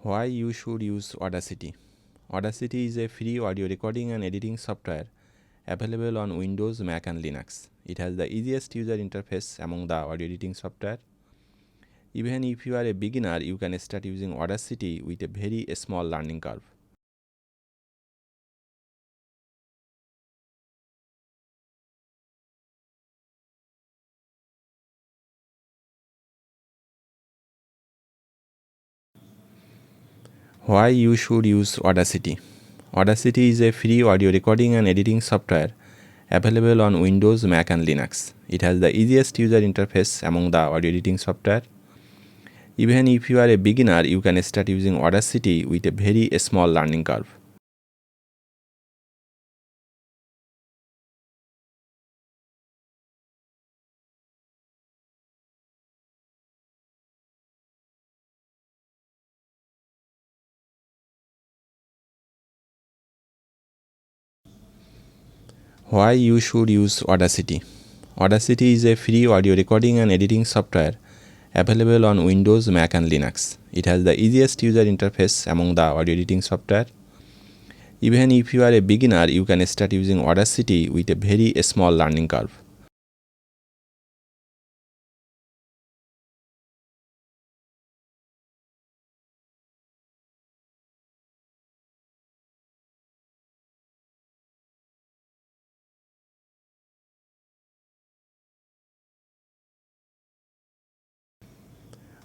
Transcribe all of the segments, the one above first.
Why you should use Audacity? Audacity is a free audio recording and editing software available on Windows, Mac and Linux. It has the easiest user interface among the audio editing software. Even if you are a beginner, you can start using Audacity with a very small learning curve. Why you should use Audacity? Audacity is a free audio recording and editing software available on Windows, Mac and Linux. It has the easiest user interface among the audio editing software. Even if you are a beginner, you can start using Audacity with a very small learning curve. Why you should use Audacity? Audacity is a free audio recording and editing software available on Windows, Mac and Linux. It has the easiest user interface among the audio editing software. Even if you are a beginner, you can start using Audacity with a very small learning curve.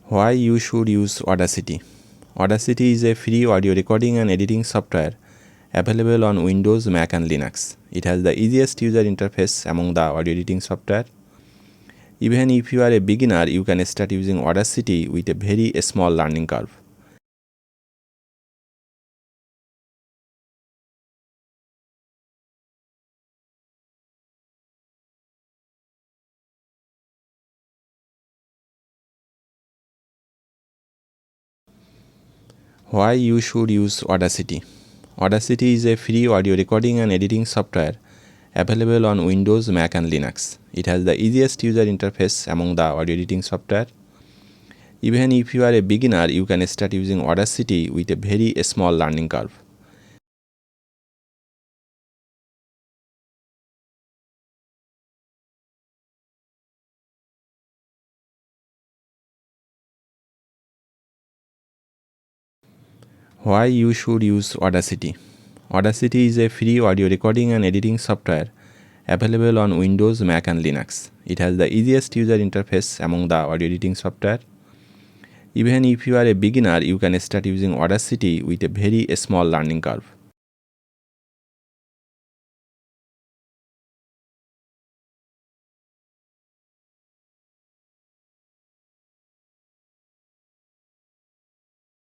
Why you should use Audacity? Audacity is a free audio recording and editing software available on Windows, Mac and Linux. It has the easiest user interface among the audio editing software. Even if you are a beginner, you can start using Audacity with a very small learning curve. Why you should use Audacity? Audacity is a free audio recording and editing software available on Windows, Mac and Linux. It has the easiest user interface among the audio editing software. Even if you are a beginner, you can start using Audacity with a very small learning curve. Why you should use Audacity? Audacity is a free audio recording and editing software available on Windows, Mac and Linux. It has the easiest user interface among the audio editing software. Even if you are a beginner, you can start using Audacity with a very small learning curve.